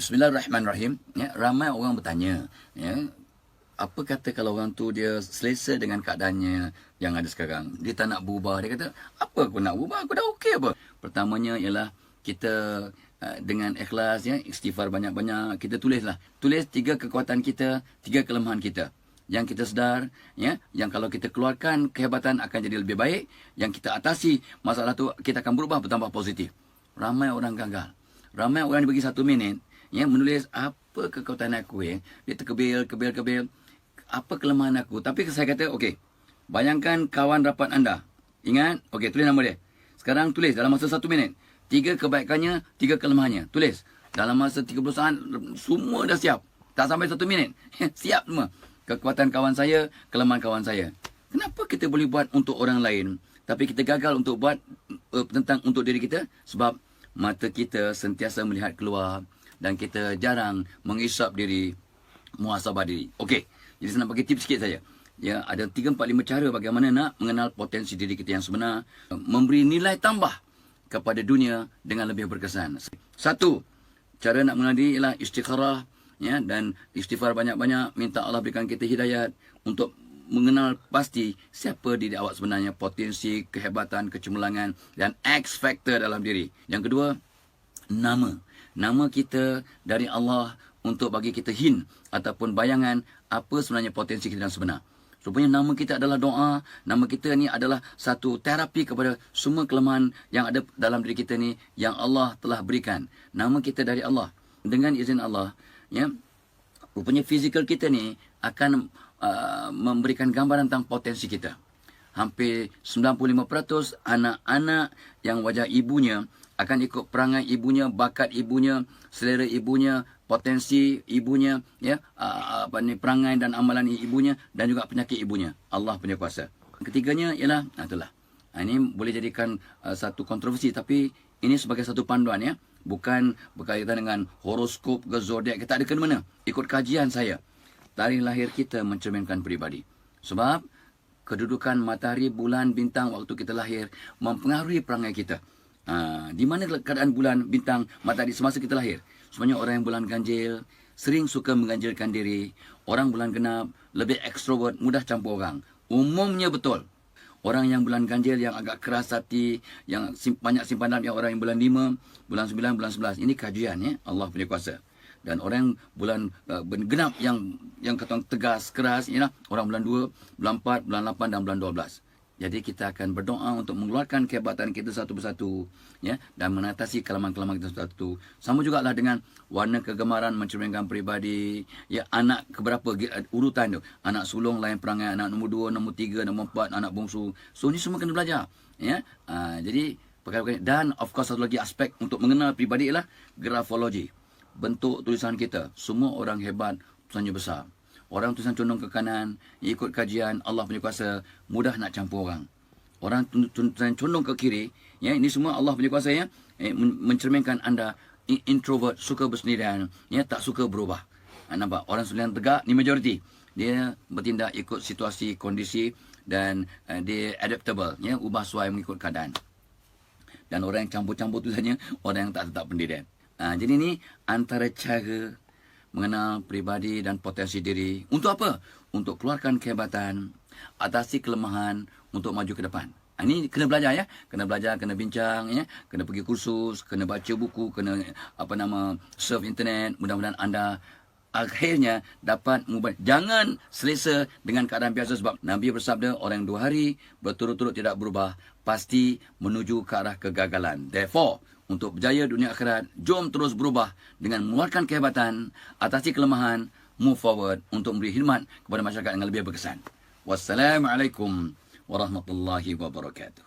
Bismillahirrahmanirrahim. Ya, ramai orang bertanya, ya, apa kata kalau orang tu dia selesa dengan keadaannya yang ada sekarang. Dia tak nak berubah. Dia kata, apa aku nak berubah? Aku dah okey apa? Pertamanya ialah kita dengan ikhlas, ya, istighfar banyak-banyak. Kita tulislah. Tulis 3 kekuatan kita, 3 kelemahan kita. Yang kita sedar, ya, yang kalau kita keluarkan kehebatan akan jadi lebih baik. Yang kita atasi masalah tu, kita akan berubah bertambah positif. Ramai orang gagal. Ramai orang dibagi 1 minit, ya, menulis apa kekuatan aku, ya. Dia terkebil. Apa kelemahan aku. Tapi saya kata, okey, bayangkan kawan rapat anda. Ingat, okey, tulis nama dia. Sekarang tulis dalam masa 1 minit. 3 kebaikannya, 3 kelemahannya. Tulis. Dalam masa 30 saat, semua dah siap. Tak sampai 1 minit. Siap semua. Kekuatan kawan saya, kelemahan kawan saya. Kenapa kita boleh buat untuk orang lain, tapi kita gagal untuk buat tentang untuk diri kita? Sebab mata kita sentiasa melihat keluar dan kita jarang menghisap diri, muhasabah diri. Okey, jadi saya nak bagi tips sikit saja. Ya, ada 3, 4, 5 cara bagaimana nak mengenal potensi diri kita yang sebenar, memberi nilai tambah kepada dunia dengan lebih berkesan. 1, cara nak mengenal diri ialah istikharah, ya, dan istighfar banyak-banyak, minta Allah berikan kita hidayat untuk mengenal pasti siapa diri awak sebenarnya, potensi, kehebatan, kecemerlangan dan X factor dalam diri. Yang kedua, nama. Nama kita dari Allah untuk bagi kita hint ataupun bayangan apa sebenarnya potensi kita yang sebenar. Rupanya nama kita adalah doa. Nama kita ni adalah satu terapi kepada semua kelemahan yang ada dalam diri kita ni yang Allah telah berikan. Nama kita dari Allah. Dengan izin Allah, ya, rupanya fizikal kita ni akan memberikan gambaran tentang potensi kita. Hampir 95% anak-anak yang wajah ibunya akan ikut perangai ibunya, bakat ibunya, selera ibunya, potensi ibunya, ya, perangai dan amalan ibunya dan juga penyakit ibunya. Allah punya kuasa. Ketiganya ialah, itulah. Ini boleh jadikan satu kontroversi, tapi ini sebagai satu panduan, ya. Bukan berkaitan dengan horoskop ke zodiak. Kita ada kena mana. Ikut kajian saya, tarikh lahir kita mencerminkan peribadi. Sebab kedudukan matahari, bulan, bintang waktu kita lahir mempengaruhi perangai kita. Di mana keadaan bulan, bintang, matahari semasa kita lahir? Sebenarnya orang yang bulan ganjil sering suka mengganjilkan diri. Orang bulan genap lebih ekstrovert, mudah campur orang. Umumnya betul. Orang yang bulan ganjil yang agak keras hati, yang banyak simpanan, yang orang yang bulan 5, bulan 9, bulan 11. Ini kajian, ya, Allah punya kuasa. Dan orang yang bulan genap yang kata orang tegas, keras, ialah orang bulan 2, bulan 4, bulan 8 dan bulan 12. Jadi kita akan berdoa untuk mengeluarkan kehebatan kita satu persatu, ya, dan mengatasi kelemahan-kelemahan kita satu-satu. Sama jugalah dengan warna kegemaran mencerminkan peribadi, ya, anak keberapa urutan tu. Anak sulung lain perangai, anak nombor 2, nombor 3, nombor 4, anak bongsu. So ni semua kena belajar, ya. Jadi perkara-perkara, dan of course satu lagi aspek untuk mengenal peribadi ialah grafologi. Bentuk tulisan kita. Semua orang hebat, tulisannya besar. Orang tulisan condong ke kanan, ikut kajian, Allah punya kuasa, mudah nak campur orang. Orang tulisan condong ke kiri, ya, ini semua Allah punya kuasa, ya, mencerminkan anda introvert, suka bersendirian, ya, tak suka berubah. Nampak? Orang tulisan tegak, ni majoriti. Dia bertindak ikut situasi, kondisi, dan dia adaptable, ya, ubah sesuai mengikut keadaan. Dan orang yang campur-campur tulisannya, orang yang tak tetap pendirian. Jadi ni antara cara mengenal peribadi dan potensi diri. Untuk apa? Untuk keluarkan kehebatan, atasi kelemahan, untuk maju ke depan. Ini kena belajar, ya. Kena belajar, kena bincang, ya. Kena pergi kursus, kena baca buku, kena surf internet. Mudah-mudahan anda akhirnya dapat mengubah. Jangan selesa dengan keadaan biasa, sebab Nabi bersabda, orang yang 2 hari berturut-turut tidak berubah pasti menuju ke arah kegagalan. Therefore, untuk berjaya dunia akhirat, jom terus berubah dengan mengeluarkan kehebatan, atasi kelemahan, move forward untuk memberi khidmat kepada masyarakat dengan lebih berkesan. Wassalamualaikum warahmatullahi wabarakatuh.